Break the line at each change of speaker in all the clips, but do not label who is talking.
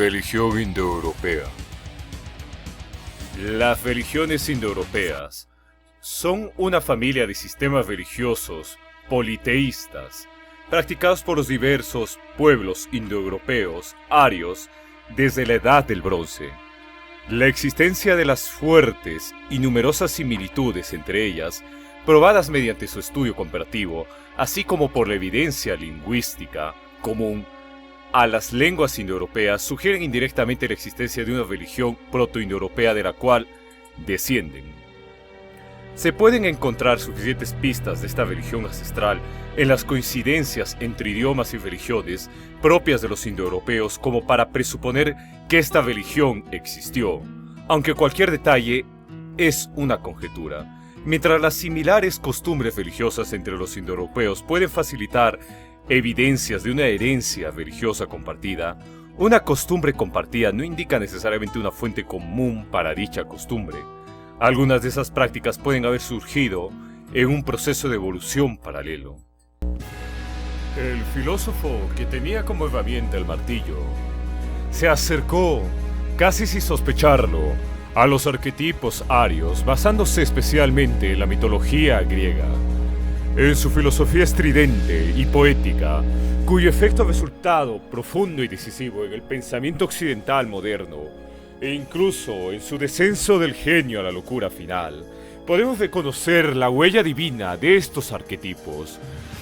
Religión indoeuropea. Las religiones indoeuropeas son una familia de sistemas religiosos politeístas practicados por los diversos pueblos indoeuropeos arios desde la Edad del Bronce. La existencia de las fuertes y numerosas similitudes entre ellas, probadas mediante su estudio comparativo, así como por la evidencia lingüística común a las lenguas indoeuropeas, sugieren indirectamente la existencia de una religión protoindoeuropea de la cual descienden. Se pueden encontrar suficientes pistas de esta religión ancestral en las coincidencias entre idiomas y religiones propias de los indoeuropeos como para presuponer que esta religión existió, aunque cualquier detalle es una conjetura. Mientras las similares costumbres religiosas entre los indoeuropeos pueden facilitar evidencias de una herencia religiosa compartida, una costumbre compartida no indica necesariamente una fuente común para dicha costumbre. Algunas de esas prácticas pueden haber surgido en un proceso de evolución paralelo. El filósofo que tenía como herramienta el martillo se acercó, casi sin sospecharlo, a los arquetipos arios, basándose especialmente en la mitología griega. En su filosofía estridente y poética, cuyo efecto ha resultado profundo y decisivo en el pensamiento occidental moderno, e incluso en su descenso del genio a la locura final, podemos reconocer la huella divina de estos arquetipos.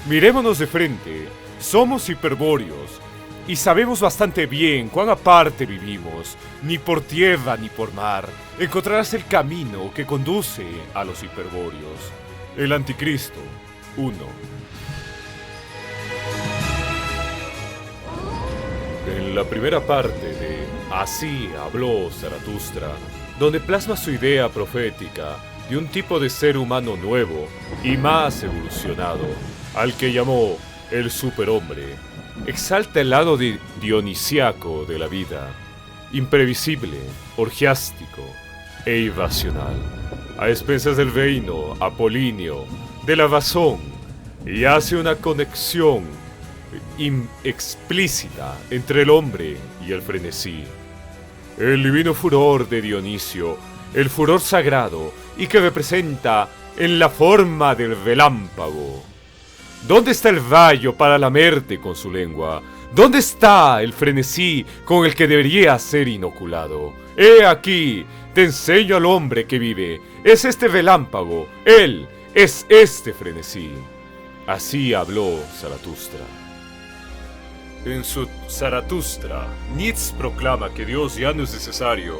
Mirémonos de frente, somos hiperbóreos, y sabemos bastante bien cuán aparte vivimos, ni por tierra ni por mar, encontrarás el camino que conduce a los hiperbóreos. El Anticristo 1. En la primera parte de Así habló Zaratustra, donde plasma su idea profética de un tipo de ser humano nuevo y más evolucionado, al que llamó el superhombre, exalta el lado dionisiaco de la vida, imprevisible, orgiástico e irracional, a expensas del reino apolíneo de la razón, y hace una conexión explícita entre el hombre y el frenesí. El divino furor de Dionisio, el furor sagrado y que representa en la forma del relámpago. ¿Dónde está el rayo para lamerte con su lengua? ¿Dónde está el frenesí con el que debería ser inoculado? He aquí, te enseño al hombre que vive. Es este relámpago, él es este frenesí. Así habló Zaratustra. En su Zaratustra, Nietzsche proclama que Dios ya no es necesario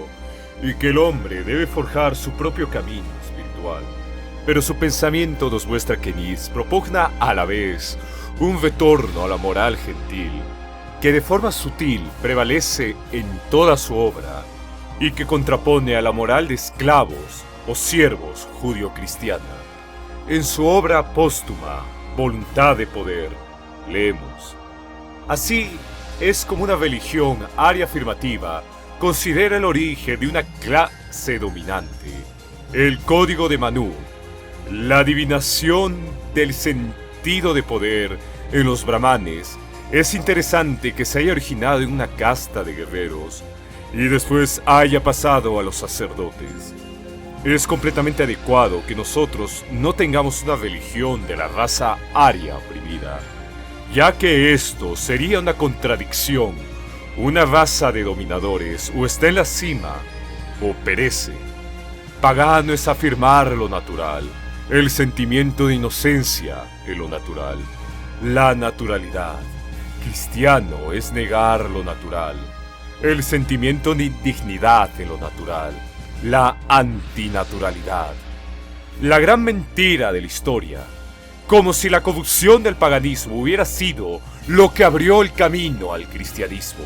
y que el hombre debe forjar su propio camino espiritual. Pero su pensamiento nos muestra que Nietzsche propugna a la vez un retorno a la moral gentil, que de forma sutil prevalece en toda su obra y que contrapone a la moral de esclavos o siervos judio-cristiana. En su obra póstuma, Voluntad de Poder, leemos: así es como una religión aria afirmativa considera el origen de una clase dominante, el código de Manú, la adivinación del sentido de poder en los brahmanes. Es interesante que se haya originado en una casta de guerreros y después haya pasado a los sacerdotes. Es completamente adecuado que nosotros no tengamos una religión de la raza aria oprimida, ya que esto sería una contradicción. Una raza de dominadores o está en la cima o perece. Pagano es afirmar lo natural, el sentimiento de inocencia en lo natural, la naturalidad. Cristiano es negar lo natural, el sentimiento de indignidad en lo natural, la antinaturalidad. La gran mentira de la historia, como si la corrupción del paganismo hubiera sido lo que abrió el camino al cristianismo.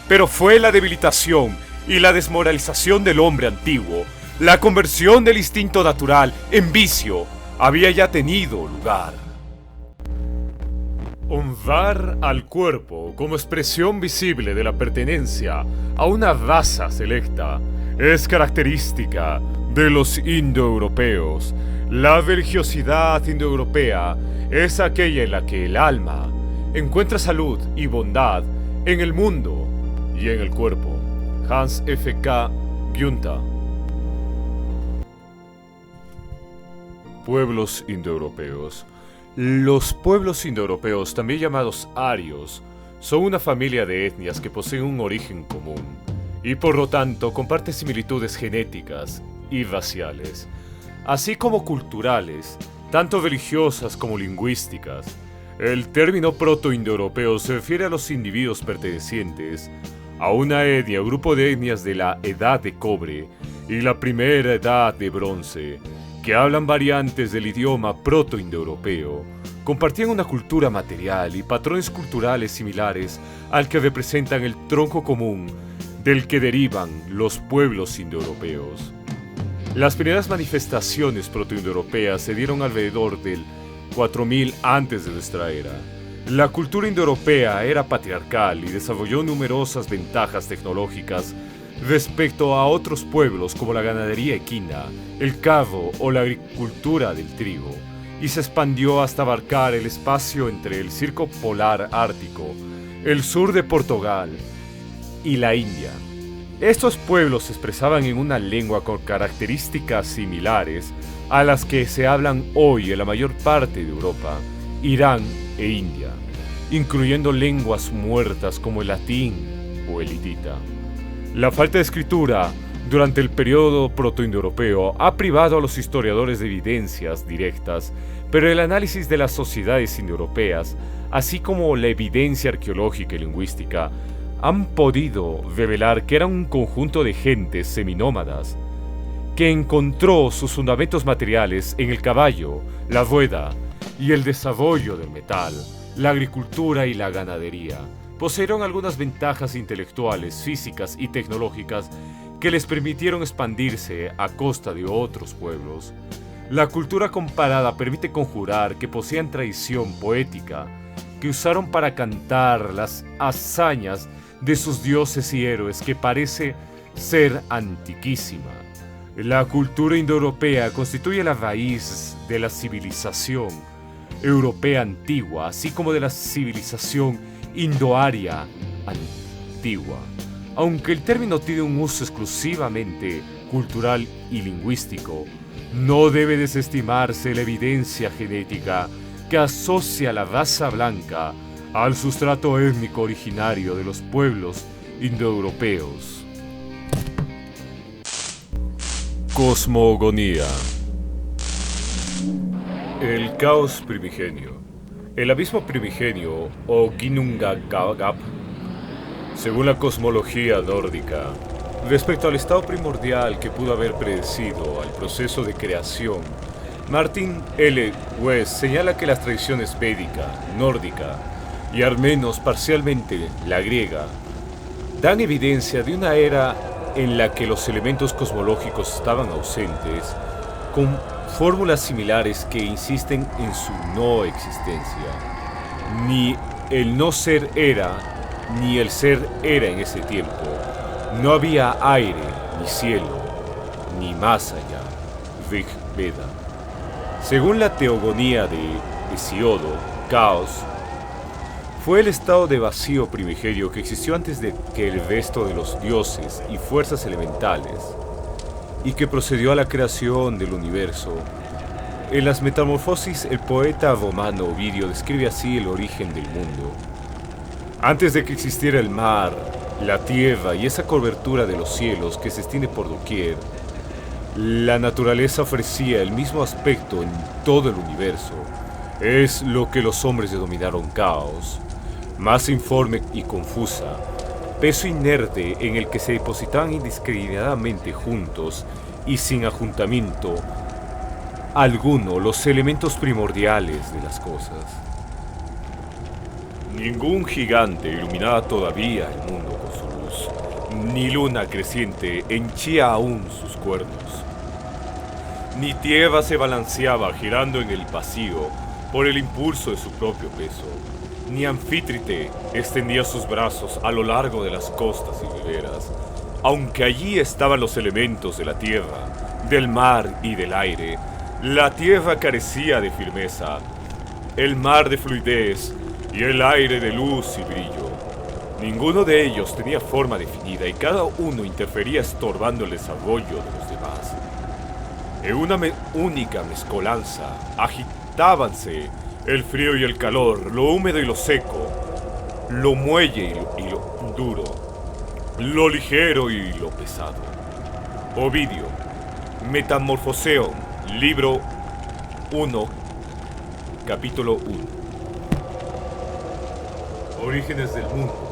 Pero fue la debilitación y la desmoralización del hombre antiguo, la conversión del instinto natural en vicio, había ya tenido lugar. Honrar al cuerpo como expresión visible de la pertenencia a una raza selecta es característica de los indoeuropeos. La religiosidad indoeuropea es aquella en la que el alma encuentra salud y bondad en el mundo y en el cuerpo. Hans F. K. Gunther. Pueblos indoeuropeos. Los pueblos indoeuropeos, también llamados arios, son una familia de etnias que poseen un origen común y por lo tanto comparten similitudes genéticas y raciales, así como culturales, tanto religiosas como lingüísticas. El término proto-indoeuropeo se refiere a los individuos pertenecientes a una etnia o grupo de etnias de la Edad de Cobre y la Primera Edad de Bronce, que hablan variantes del idioma proto-indoeuropeo, compartían una cultura material y patrones culturales similares al que representan el tronco común del que derivan los pueblos indoeuropeos. Las primeras manifestaciones proto-indoeuropeas se dieron alrededor del 4000 antes de nuestra era. La cultura indoeuropea era patriarcal y desarrolló numerosas ventajas tecnológicas respecto a otros pueblos como la ganadería equina, el carro o la agricultura del trigo, y se expandió hasta abarcar el espacio entre el Circo Polar Ártico, el sur de Portugal y la India. Estos pueblos se expresaban en una lengua con características similares a las que se hablan hoy en la mayor parte de Europa, Irán e India, incluyendo lenguas muertas como el latín o el hitita. La falta de escritura durante el periodo protoindoeuropeo ha privado a los historiadores de evidencias directas, pero el análisis de las sociedades indoeuropeas, así como la evidencia arqueológica y lingüística, han podido revelar que eran un conjunto de gentes seminómadas que encontró sus fundamentos materiales en el caballo, la rueda y el desarrollo del metal, la agricultura y la ganadería. Poseyeron algunas ventajas intelectuales, físicas y tecnológicas que les permitieron expandirse a costa de otros pueblos. La cultura comparada permite conjurar que poseían tradición poética, que usaron para cantar las hazañas de sus dioses y héroes, que parece ser antiquísima. La cultura indoeuropea constituye la raíz de la civilización europea antigua, así como de la civilización indoaria antigua. Aunque el término tiene un uso exclusivamente cultural y lingüístico, no debe desestimarse la evidencia genética que asocia la raza blanca al sustrato étnico originario de los pueblos indoeuropeos. Cosmogonía. El caos primigenio. El abismo primigenio, o Ginnungagap, según la cosmología nórdica, respecto al estado primordial que pudo haber predecido al proceso de creación, Martin L. West señala que las tradiciones védica, nórdica y al menos parcialmente la griega dan evidencia de una era en la que los elementos cosmológicos estaban ausentes, con fórmulas similares que insisten en su no existencia. Ni el no ser era, ni el ser era en ese tiempo. No había aire, ni cielo, ni más allá. Rig Veda. Según la teogonía de Hesiodo, caos fue el estado de vacío primigenio que existió antes de que el resto de los dioses y fuerzas elementales, y que procedió a la creación del universo. En las Metamorfosis, el poeta romano Ovidio describe así el origen del mundo. Antes de que existiera el mar, la tierra y esa cobertura de los cielos que se extiende por doquier, la naturaleza ofrecía el mismo aspecto en todo el universo. Es lo que los hombres denominaron caos, más informe y confusa, peso inerte en el que se depositaban indiscriminadamente juntos y sin ajuntamiento alguno los elementos primordiales de las cosas. Ningún gigante iluminaba todavía el mundo con su luz, ni luna creciente henchía aún sus cuernos, ni tierra se balanceaba girando en el vacío por el impulso de su propio peso, ni Anfítrite extendía sus brazos a lo largo de las costas y riberas. Aunque allí estaban los elementos de la tierra, del mar y del aire, la tierra carecía de firmeza, el mar de fluidez y el aire de luz y brillo. Ninguno de ellos tenía forma definida y cada uno interfería estorbando el desarrollo de los demás. En una única mezcolanza agitábanse el frío y el calor, lo húmedo y lo seco, lo muelle y lo duro, lo ligero y lo pesado. Ovidio, Metamorfoseon, libro 1, capítulo 1. Orígenes del mundo.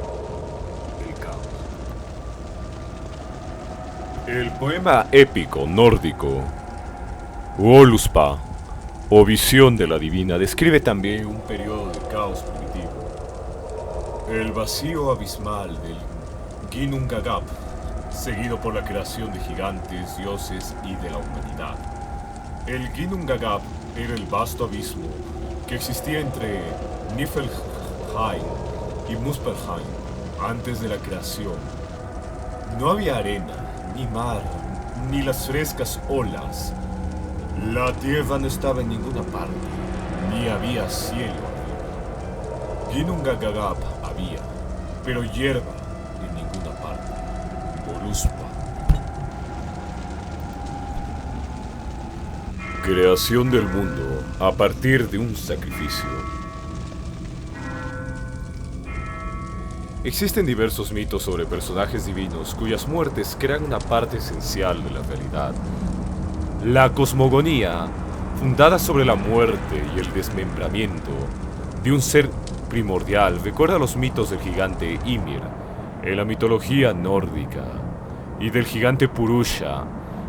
El poema épico nórdico Voluspa, o Visión de la Divina, describe también un periodo de caos primitivo. El vacío abismal del Ginnungagap, seguido por la creación de gigantes, dioses y de la humanidad. El Ginnungagap era el vasto abismo que existía entre Niflheim y Muspelheim antes de la creación. No había arena, ni mar, ni las frescas olas. La tierra no estaba en ninguna parte, ni había cielo arriba. Ginnungagap había, pero hierba en ninguna parte. Voluspa. Creación del mundo a partir de un sacrificio. Existen diversos mitos sobre personajes divinos cuyas muertes crean una parte esencial de la realidad. La cosmogonía, fundada sobre la muerte y el desmembramiento de un ser primordial, recuerda los mitos del gigante Ymir en la mitología nórdica y del gigante Purusha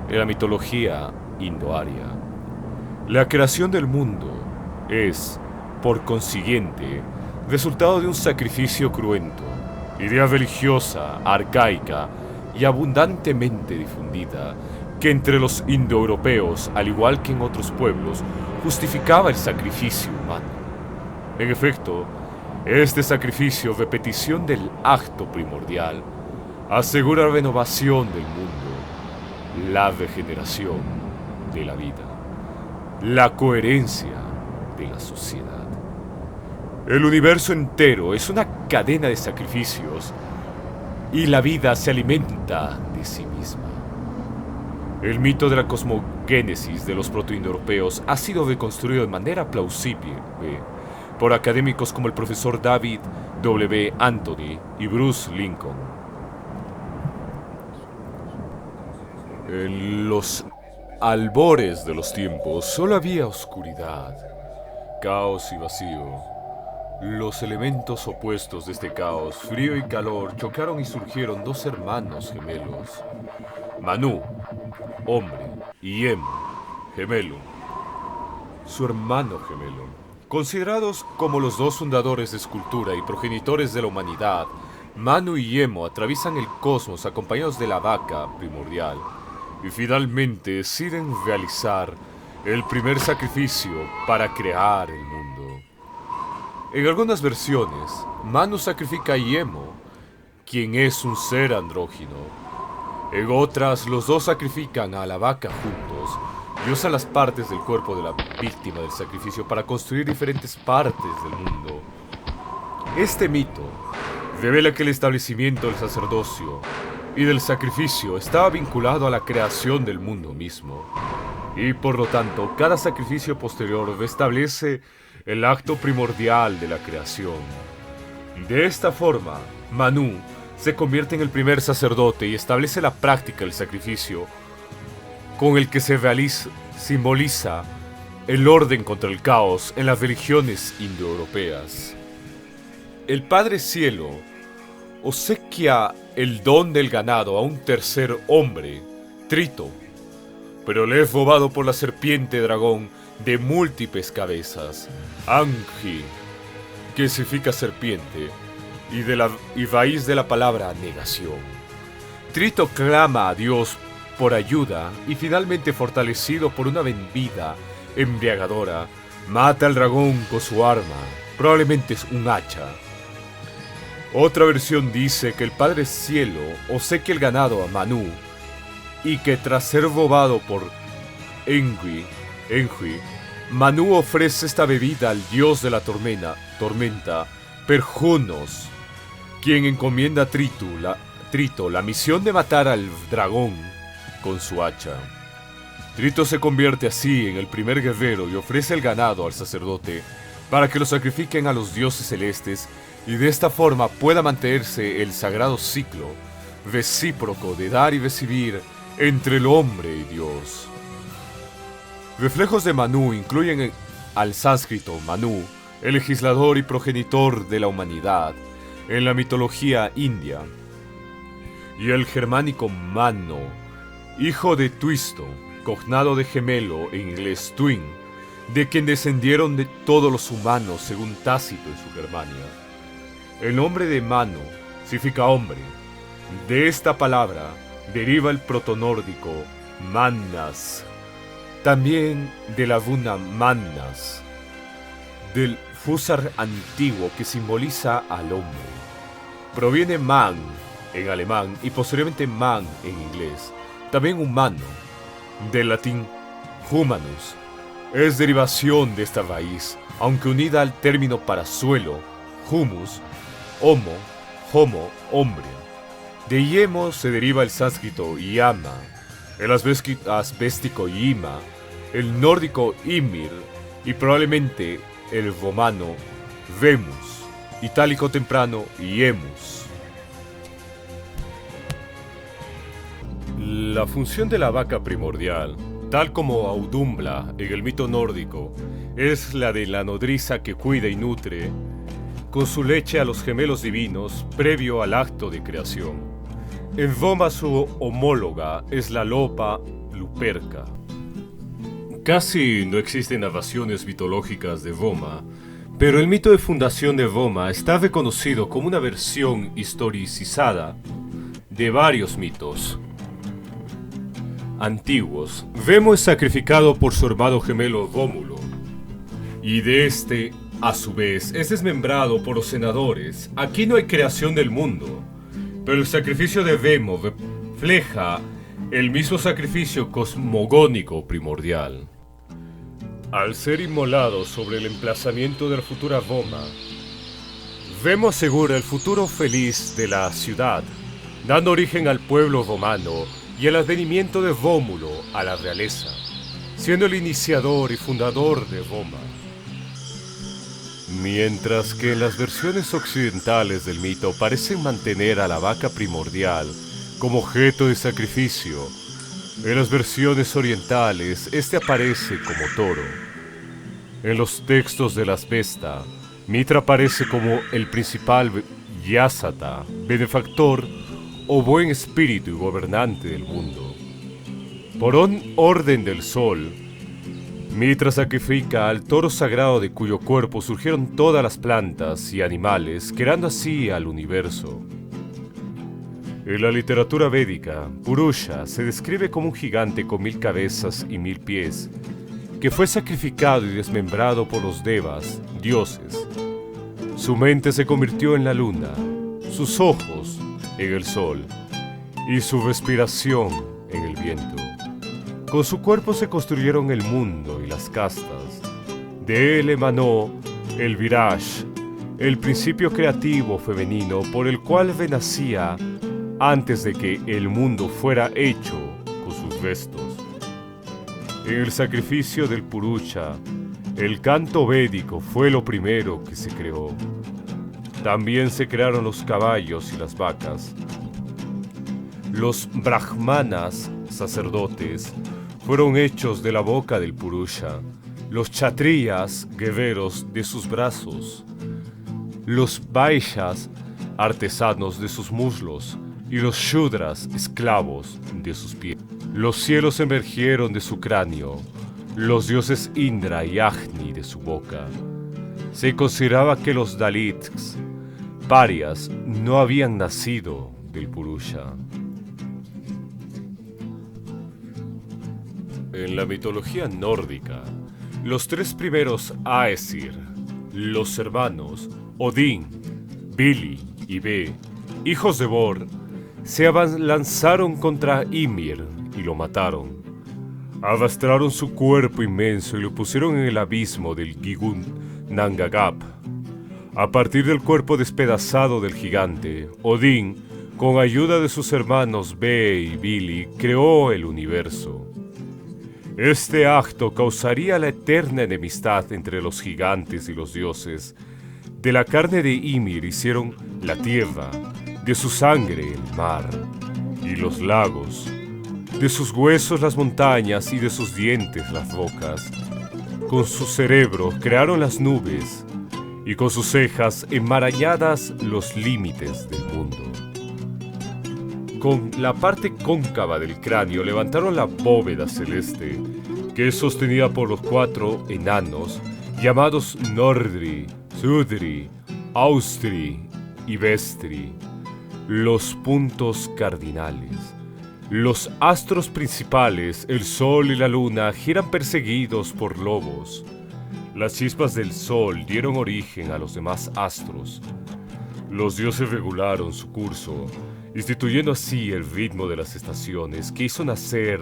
en la mitología indoaria. La creación del mundo es, por consiguiente, resultado de un sacrificio cruento, idea religiosa, arcaica y abundantemente difundida, que entre los indoeuropeos, al igual que en otros pueblos, justificaba el sacrificio humano. En efecto, este sacrificio, repetición del acto primordial, asegura la renovación del mundo, la regeneración de la vida, la coherencia de la sociedad. El universo entero es una cadena de sacrificios y la vida se alimenta de sí misma. El mito de la cosmogénesis de los protoindoeuropeos ha sido reconstruido de manera plausible por académicos como el profesor David W. Anthony y Bruce Lincoln. En los albores de los tiempos solo había oscuridad, caos y vacío. Los elementos opuestos de este caos, frío y calor, chocaron y surgieron dos hermanos gemelos. Manu, hombre, y Emo, gemelo, su hermano gemelo. Considerados como los dos fundadores de escultura y progenitores de la humanidad, Manu y Emo atraviesan el cosmos acompañados de la vaca primordial y finalmente deciden realizar el primer sacrificio para crear el mundo. En algunas versiones, Manu sacrifica a Emo, quien es un ser andrógino. En otras, los dos sacrifican a la vaca juntos y usan las partes del cuerpo de la víctima del sacrificio para construir diferentes partes del mundo. Este mito revela que el establecimiento del sacerdocio y del sacrificio estaba vinculado a la creación del mundo mismo, y por lo tanto, cada sacrificio posterior restablece el acto primordial de la creación. De esta forma, Manu se convierte en el primer sacerdote y establece la práctica del sacrificio, con el que se simboliza el orden contra el caos en las religiones indoeuropeas. El Padre Cielo obsequia el don del ganado a un tercer hombre, Trito, pero le es robado por la serpiente dragón de múltiples cabezas, Anji, que significa serpiente, y raíz de la palabra negación. Trito clama a Dios por ayuda y finalmente, fortalecido por una bebida embriagadora, mata al dragón con su arma, probablemente es un hacha. Otra versión dice que el Padre Cielo obsequia el ganado a Manu y que tras ser robado por Engi, Manu ofrece esta bebida al dios de la tormenta, Perjunos, quien encomienda a Trito la misión de matar al dragón con su hacha. Trito se convierte así en el primer guerrero y ofrece el ganado al sacerdote para que lo sacrifiquen a los dioses celestes y de esta forma pueda mantenerse el sagrado ciclo recíproco de dar y recibir entre el hombre y Dios. Reflejos de Manu incluyen al sánscrito Manu, el legislador y progenitor de la humanidad en la mitología india, y el germánico Mano, hijo de Tuisto, cognado de gemelo en inglés twin, de quien descendieron de todos los humanos según Tácito en su Germania. El nombre de Mano significa hombre. De esta palabra deriva el protonórdico Mannas, también de la runa Mannas, del fusar antiguo que simboliza al hombre. Proviene man en alemán y posteriormente man en inglés, también humano, del latín humanus. Es derivación de esta raíz, aunque unida al término para suelo, humus, homo, hombre. De yemo se deriva el sánscrito yama, el asbéstico yima, el nórdico ymir y probablemente el romano remus, itálico temprano iemus. La función de la vaca primordial, tal como Audumbla en el mito nórdico, es la de la nodriza que cuida y nutre con su leche a los gemelos divinos previo al acto de creación. En Roma su homóloga es la lopa Luperca. Casi no existen narraciones mitológicas de Roma, pero el mito de fundación de Roma está reconocido como una versión historicizada de varios mitos antiguos. Remo es sacrificado por su hermano gemelo Rómulo, y de este, a su vez, es desmembrado por los senadores. Aquí no hay creación del mundo, pero el sacrificio de Remo refleja el mismo sacrificio cosmogónico primordial. Al ser inmolado sobre el emplazamiento de la futura Roma, Remo asegura el futuro feliz de la ciudad, dando origen al pueblo romano y el advenimiento de Rómulo a la realeza, siendo el iniciador y fundador de Roma. Mientras que en las versiones occidentales del mito parecen mantener a la vaca primordial como objeto de sacrificio, en las versiones orientales este aparece como toro. En los textos de las Vesta, Mitra aparece como el principal Yasata, benefactor o buen espíritu y gobernante del mundo. Por orden del sol, Mitra sacrifica al toro sagrado de cuyo cuerpo surgieron todas las plantas y animales, creando así al universo. En la literatura védica, Purusha se describe como un gigante con 1000 cabezas y 1000 pies, que fue sacrificado y desmembrado por los devas, dioses. Su mente se convirtió en la luna, sus ojos en el sol y su respiración en el viento. Con su cuerpo se construyeron el mundo y las castas. De él emanó el Viraj, el principio creativo femenino por el cual renacía antes de que el mundo fuera hecho con sus restos. En el sacrificio del Purusha, el canto védico fue lo primero que se creó. También se crearon los caballos y las vacas. Los brahmanas, sacerdotes, fueron hechos de la boca del Purusha, los kshatriyas, guerreros, de sus brazos, los vaishyas, artesanos, de sus muslos, y los shudras, esclavos, de sus pies. Los cielos emergieron de su cráneo, los dioses Indra y Agni de su boca. Se consideraba que los Dalits, parias, no habían nacido del Purusha. En la mitología nórdica, los tres primeros Aesir, los hermanos Odín, Vili y Ve, hijos de Bor, se lanzaron contra Ymir y lo mataron. Arrastraron su cuerpo inmenso y lo pusieron en el abismo del Gigun Nangagap. A partir del cuerpo despedazado del gigante, Odín, con ayuda de sus hermanos Be y Vili, creó el universo. Este acto causaría la eterna enemistad entre los gigantes y los dioses. De la carne de Ymir hicieron la tierra, de su sangre el mar y los lagos, de sus huesos las montañas y de sus dientes las rocas. Con su cerebro crearon las nubes y con sus cejas enmarañadas los límites del mundo. Con la parte cóncava del cráneo levantaron la bóveda celeste, que es sostenida por los 4 enanos llamados Nordri, Sudri, Austri y Vestri, los puntos cardinales. Los astros principales, el sol y la luna, giran perseguidos por lobos. Las chispas del sol dieron origen a los demás astros. Los dioses regularon su curso, instituyendo así el ritmo de las estaciones que hizo nacer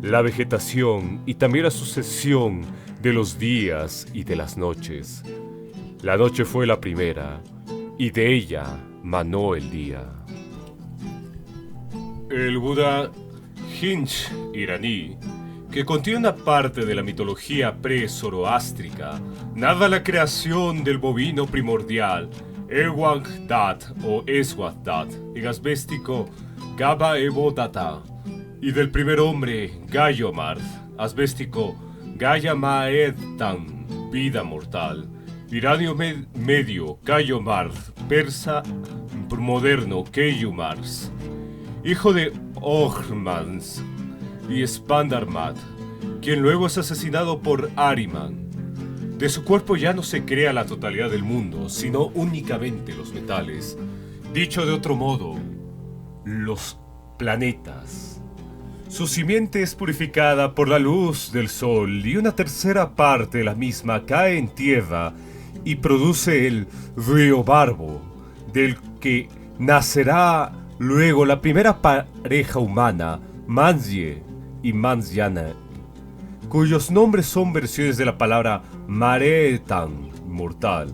la vegetación y también la sucesión de los días y de las noches. La noche fue la primera, y de ella manó el día. El Buda Hinch iraní, que contiene una parte de la mitología pre-zoroástrica, narra la creación del bovino primordial, Ewagdat o Eswagdat, en asbéstico Gaba Ebodata, y del primer hombre, Gaiomard, asbéstico Gaia Maetan, vida mortal, iranio medio, Gaiomard, persa moderno, Keyumars, hijo de Ormans y Spandarmat, quien luego es asesinado por Ahriman. De su cuerpo ya no se crea la totalidad del mundo, sino únicamente los metales. Dicho de otro modo, los planetas. Su simiente es purificada por la luz del sol y una tercera parte de la misma cae en tierra y produce el río Barbo, del que nacerá luego la primera pareja humana, Manzye y Manzyana, cuyos nombres son versiones de la palabra Maretan, mortal.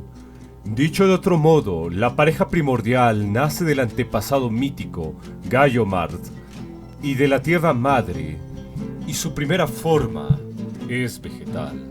Dicho de otro modo, la pareja primordial nace del antepasado mítico, Gaiomard, y de la tierra madre, y su primera forma es vegetal.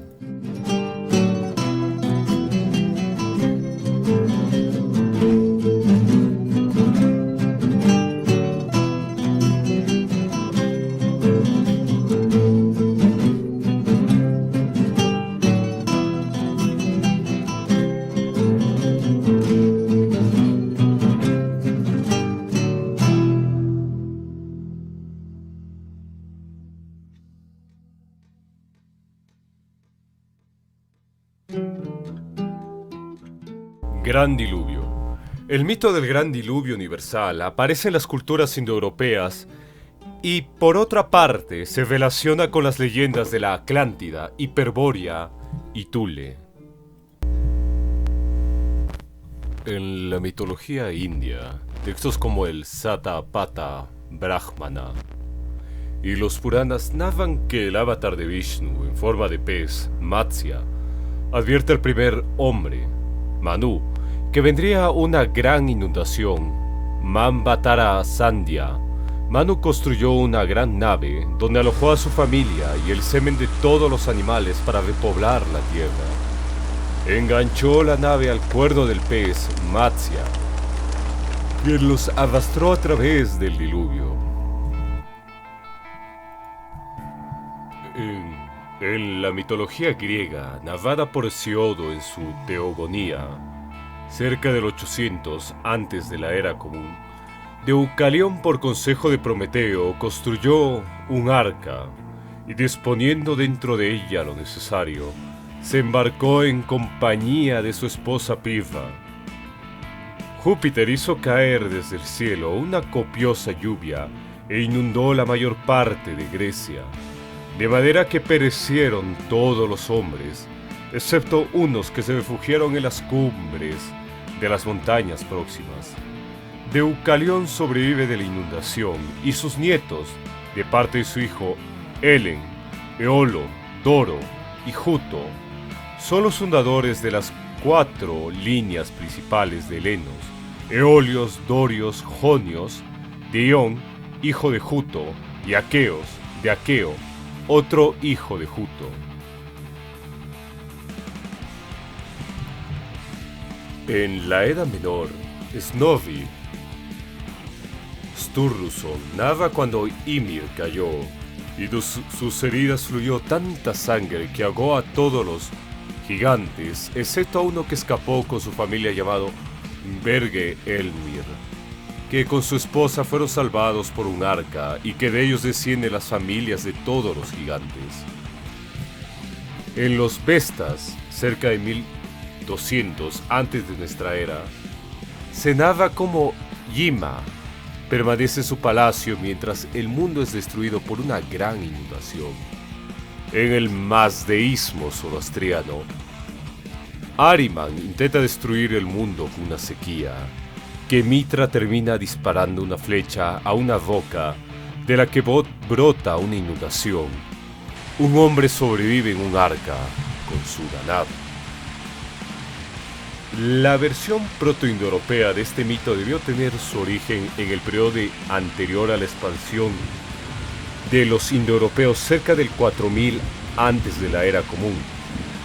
Gran Diluvio. El mito del Gran Diluvio universal aparece en las culturas indoeuropeas y, por otra parte, se relaciona con las leyendas de la Atlántida, Hiperbórea y Thule. En la mitología india, textos como el Satapatha Brahmana y los Puranas narran que el avatar de Vishnu, en forma de pez, Matsya, advierte al primer hombre, Manu, que vendría una gran inundación. Manvatara Sandhya. Manu construyó una gran nave donde alojó a su familia y el semen de todos los animales para repoblar la tierra. Enganchó la nave al cuerno del pez Matsya, quien los arrastró a través del diluvio. En la mitología griega, narrada por Hesiodo en su Teogonía, cerca del 800 antes de la Era Común, Deucalión, por consejo de Prometeo, construyó un arca y, disponiendo dentro de ella lo necesario, se embarcó en compañía de su esposa Pirra. Júpiter hizo caer desde el cielo una copiosa lluvia e inundó la mayor parte de Grecia, de manera que perecieron todos los hombres, excepto unos que se refugiaron en las cumbres de las montañas próximas. Deucalión sobrevive de la inundación y sus nietos, de parte de su hijo Helen, Eolo, Doro y Juto, son los fundadores de las 4 líneas principales de helenos: eolios, dorios, jonios, Dión, hijo de Juto, y aqueos, de Aqueo, otro hijo de Juto. En la Edad Menor, Snorri Sturluson narra cuando Ymir cayó y de sus heridas fluyó tanta sangre que ahogó a todos los gigantes, excepto a uno que escapó con su familia llamado Berge Elmir, que con su esposa fueron salvados por un arca y que de ellos descienden las familias de todos los gigantes. En los Vestas, cerca de 1200 antes de nuestra era, se narra como Yima permanece en su palacio mientras el mundo es destruido por una gran inundación. En el mazdeísmo zoroastriano, Ahriman intenta destruir el mundo con una sequía, que Mitra termina disparando una flecha a una roca de la que brota una inundación. Un hombre sobrevive en un arca con su ganado. La versión protoindoeuropea de este mito debió tener su origen en el periodo anterior a la expansión de los indoeuropeos cerca del 4000 antes de la Era Común,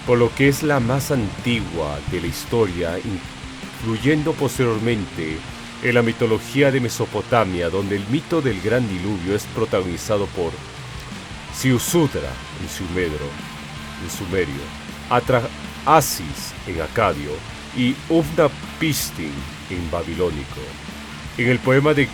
por lo que es la más antigua de la historia, influyendo posteriormente en la mitología de Mesopotamia, donde el mito del Gran Diluvio es protagonizado por Ziusudra en sumerio, Atrahasis en acadio y Utnapishtim en babilónico. En el poema de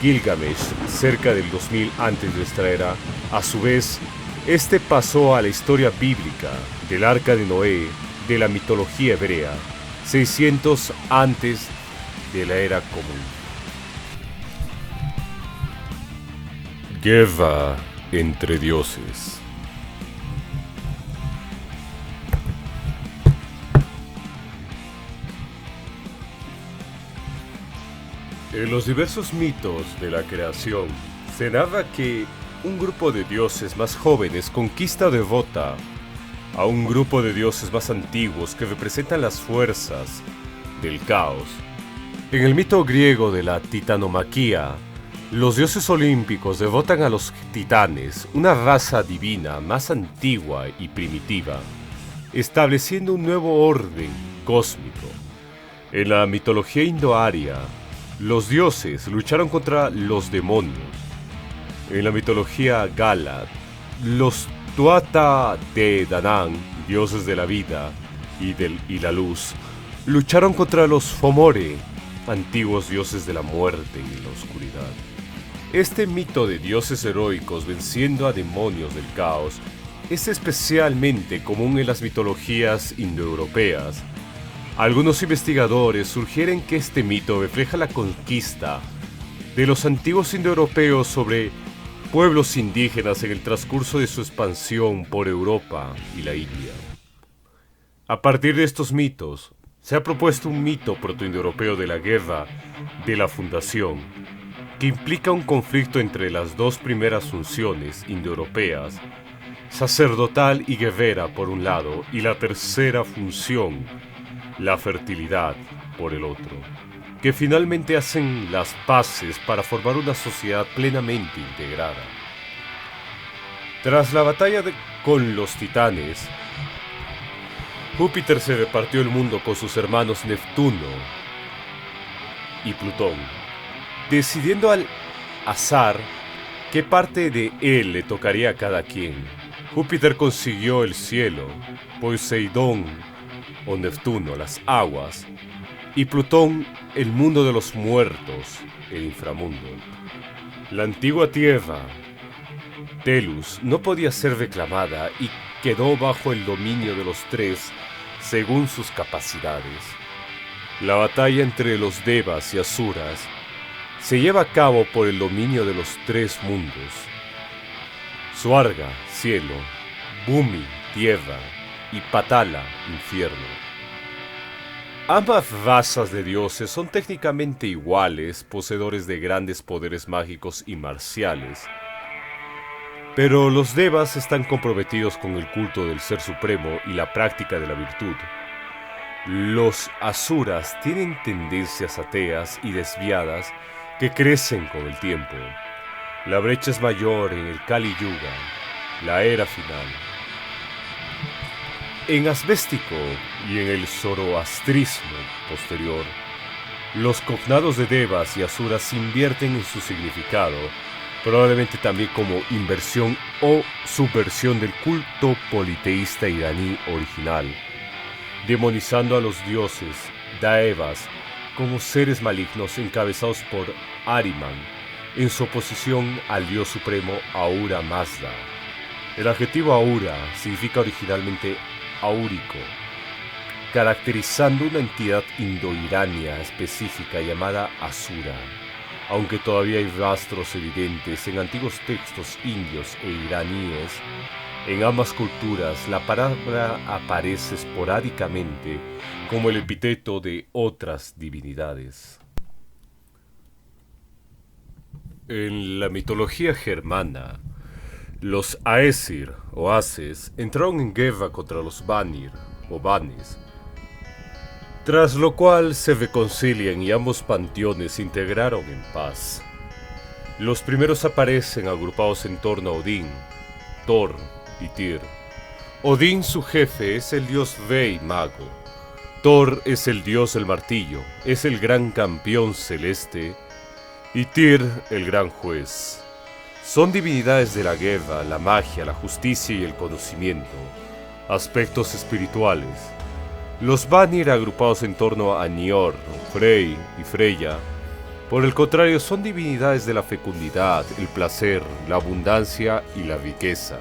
Gilgamesh, cerca del 2000 antes de nuestra era, a su vez, este pasó a la historia bíblica del Arca de Noé de la mitología hebrea, 600 antes de la Era Común. Guerra entre dioses. En los diversos mitos de la creación, se narra que un grupo de dioses más jóvenes conquista o derrota a un grupo de dioses más antiguos que representan las fuerzas del caos. En el mito griego de la titanomaquia, los dioses olímpicos derrotan a los titanes, una raza divina más antigua y primitiva, estableciendo un nuevo orden cósmico. En la mitología indoaria, los dioses lucharon contra los demonios. En la mitología gala, los Tuatha de Danann, dioses de la vida y la luz, lucharon contra los Fomore, antiguos dioses de la muerte y la oscuridad. Este mito de dioses heroicos venciendo a demonios del caos es especialmente común en las mitologías indoeuropeas. Algunos investigadores sugieren que este mito refleja la conquista de los antiguos indoeuropeos sobre pueblos indígenas en el transcurso de su expansión por Europa y la India. A partir de estos mitos, se ha propuesto un mito protoindoeuropeo de la guerra de la fundación, que implica un conflicto entre las dos primeras funciones indoeuropeas, sacerdotal y guerrera por un lado, y la tercera función, la fertilidad, por el otro, que finalmente hacen las paces para formar una sociedad plenamente integrada. Tras la batalla con los titanes, Júpiter se repartió el mundo con sus hermanos Neptuno y Plutón, decidiendo al azar qué parte de él le tocaría a cada quien. Júpiter consiguió el cielo, Poseidón o Neptuno las aguas, y Plutón el mundo de los muertos, el inframundo. La antigua Tierra, Telus, no podía ser reclamada y quedó bajo el dominio de los tres según sus capacidades. La batalla entre los Devas y Asuras se lleva a cabo por el dominio de los tres mundos: Swarga, cielo; Bhumi, tierra; y Patala, infierno. Ambas razas de dioses son técnicamente iguales, poseedores de grandes poderes mágicos y marciales, pero los Devas están comprometidos con el culto del Ser Supremo y la práctica de la virtud,
Los asuras tienen tendencias ateas y desviadas que crecen con el tiempo. La brecha es mayor en el Kali Yuga, la era final. En Asbéstico y en el zoroastrismo posterior, los cognados de devas y asuras invierten en su significado, probablemente también como inversión o subversión del culto politeísta iraní original, demonizando a los dioses Daevas como seres malignos encabezados por Ahriman, en su oposición al dios supremo Ahura Mazda. El adjetivo Ahura significa originalmente áurico, caracterizando una entidad indoirania específica llamada Asura, aunque todavía hay rastros evidentes en antiguos textos indios e iraníes. En ambas culturas la palabra aparece esporádicamente como el epíteto de otras divinidades. En la mitología germana, los Aesir o Ases entraron en guerra contra los Vanir o Vanes, tras lo cual se reconcilian y ambos panteones se integraron en paz. Los primeros aparecen agrupados en torno a Odín, Thor y Tyr. Odín, su jefe, es el dios rey mago. Thor es el dios del martillo, es el gran campeón celeste, y Tyr el gran juez. Son divinidades de la guerra, la magia, la justicia y el conocimiento, aspectos espirituales. Los Vanir, agrupados en torno a Nior, Frey y Freya, por el contrario, son divinidades de la fecundidad, el placer, la abundancia y la riqueza.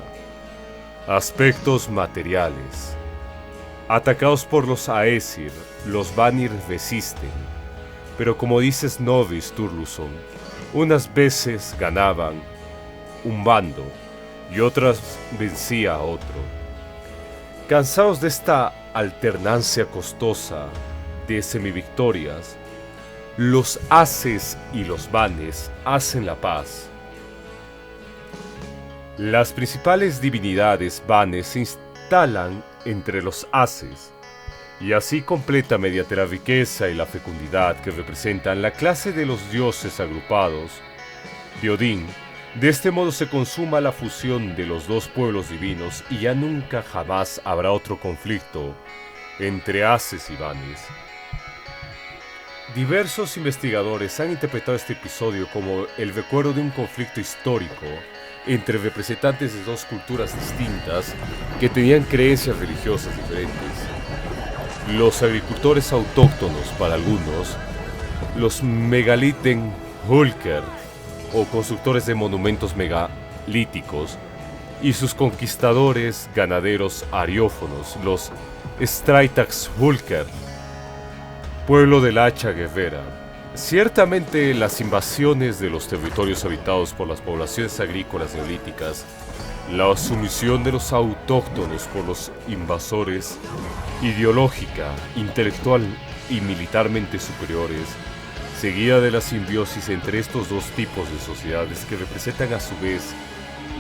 Aspectos materiales. Atacados por los Aesir, los Vanir resisten, pero como dice Snorri Sturluson, unas veces ganaban un bando y otras vencía a otro. Cansados de esta alternancia costosa de semivictorias, los Ases y los Vanes hacen la paz. Las principales divinidades Vanes se instalan entre los Ases, y así completa mediante la riqueza y la fecundidad que representan la clase de los dioses agrupados de Odín. De este modo se consuma la fusión de los dos pueblos divinos y ya nunca jamás habrá otro conflicto entre Ases y Vanes. Diversos investigadores han interpretado este episodio como el recuerdo de un conflicto histórico entre representantes de dos culturas distintas que tenían creencias religiosas diferentes. Los agricultores autóctonos para algunos, los megaliten Hulker o constructores de monumentos megalíticos, y sus conquistadores ganaderos ariófonos, los Streitax-Hulker, pueblo del hacha guerrera. Ciertamente las invasiones de los territorios habitados por las poblaciones agrícolas neolíticas, la sumisión de los autóctonos por los invasores, ideológica, intelectual y militarmente superiores, seguida de la simbiosis entre estos dos tipos de sociedades que representan a su vez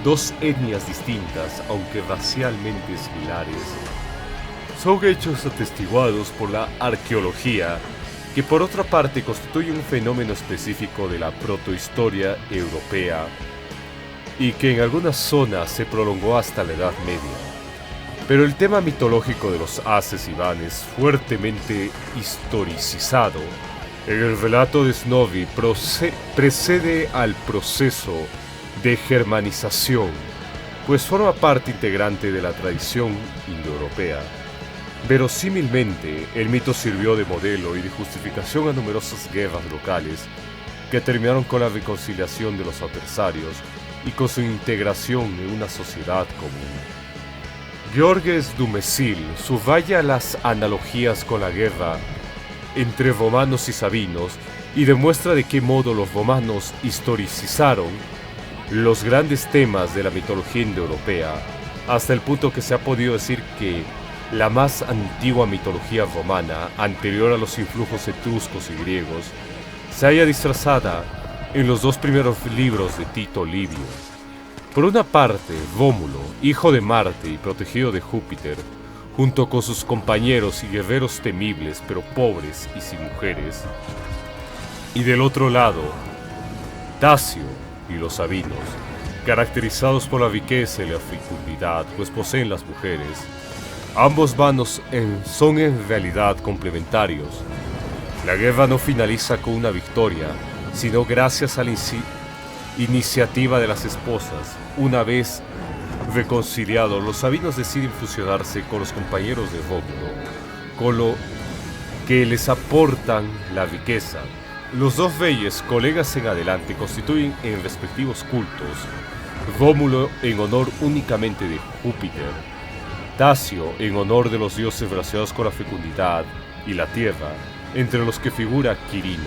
dos etnias distintas, aunque racialmente similares, son hechos atestiguados por la arqueología, que por otra parte constituye un fenómeno específico de la protohistoria europea y que en algunas zonas se prolongó hasta la Edad Media. Pero el tema mitológico de los Ases y Vanes, fuertemente historicizado en el relato de Snorri, precede al proceso de germanización, pues forma parte integrante de la tradición indoeuropea. Verosímilmente, el mito sirvió de modelo y de justificación a numerosas guerras locales que terminaron con la reconciliación de los adversarios y con su integración en una sociedad común. Georges Dumézil subraya las analogías con la guerra entre romanos y sabinos y demuestra de qué modo los romanos historicizaron los grandes temas de la mitología indoeuropea, hasta el punto que se ha podido decir que la más antigua mitología romana, anterior a los influjos etruscos y griegos, se halla disfrazada en los dos primeros libros de Tito Livio. Por una parte, Rómulo, hijo de Marte y protegido de Júpiter, junto con sus compañeros y guerreros temibles pero pobres y sin mujeres. Y del otro lado, Tasio y los sabinos, caracterizados por la riqueza y la fecundidad, pues poseen las mujeres. Ambos bandos son en realidad complementarios. La guerra no finaliza con una victoria, sino gracias a la iniciativa de las esposas. Una vez reconciliados, los sabinos deciden fusionarse con los compañeros de Rómulo, con lo que les aportan la riqueza. Los dos reyes, colegas en adelante, constituyen en respectivos cultos. Rómulo en honor únicamente de Júpiter, Tasio en honor de los dioses relacionados con la fecundidad y la tierra, entre los que figura Quirino.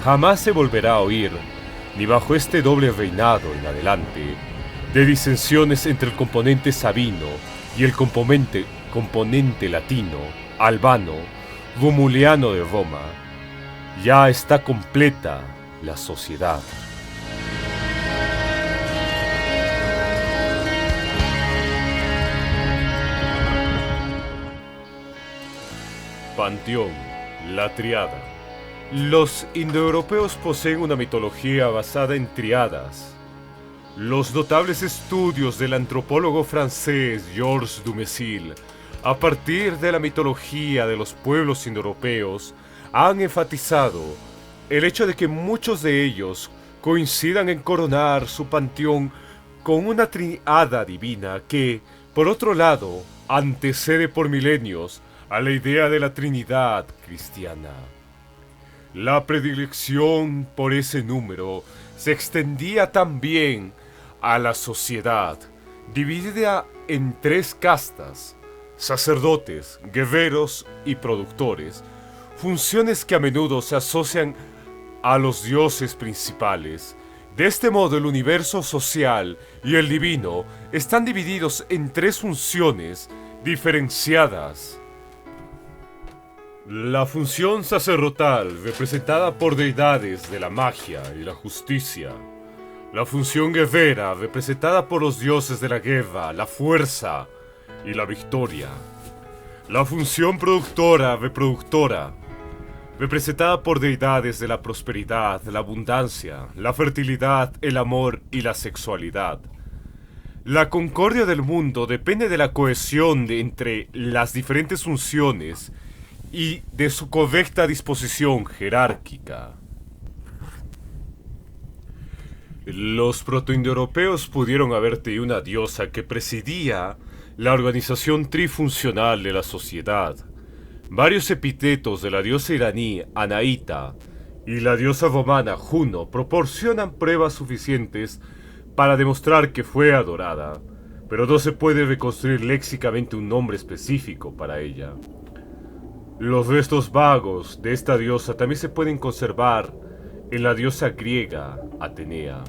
Jamás se volverá a oír, ni bajo este doble reinado en adelante, de disensiones entre el componente sabino y el componente latino, albano, romuliano de Roma. Ya está completa la sociedad. Panteón, la triada. Los indoeuropeos poseen una mitología basada en triadas. Los notables estudios del antropólogo francés Georges Dumézil, a partir de la mitología de los pueblos indoeuropeos, han enfatizado el hecho de que muchos de ellos coincidan en coronar su panteón con una triada divina que, por otro lado, antecede por milenios a la idea de la Trinidad cristiana. La predilección por ese número se extendía también a la sociedad, dividida en tres castas: sacerdotes, guerreros y productores, funciones que a menudo se asocian a los dioses principales. De este modo, el universo social y el divino están divididos en tres funciones diferenciadas. La función sacerdotal, representada por deidades de la magia y la justicia. La función guerrera, representada por los dioses de la guerra, la fuerza y la victoria. La función reproductora, representada por deidades de la prosperidad, la abundancia, la fertilidad, el amor y la sexualidad. La concordia del mundo depende de la cohesión entre las diferentes funciones y de su correcta disposición jerárquica. Los protoindoeuropeos pudieron haber tenido una diosa que presidía la organización trifuncional de la sociedad. Varios epítetos de la diosa iraní Anaíta y la diosa romana Juno proporcionan pruebas suficientes para demostrar que fue adorada, pero no se puede reconstruir léxicamente un nombre específico para ella. Los restos vagos de esta diosa también se pueden conservar en la diosa griega Atenea.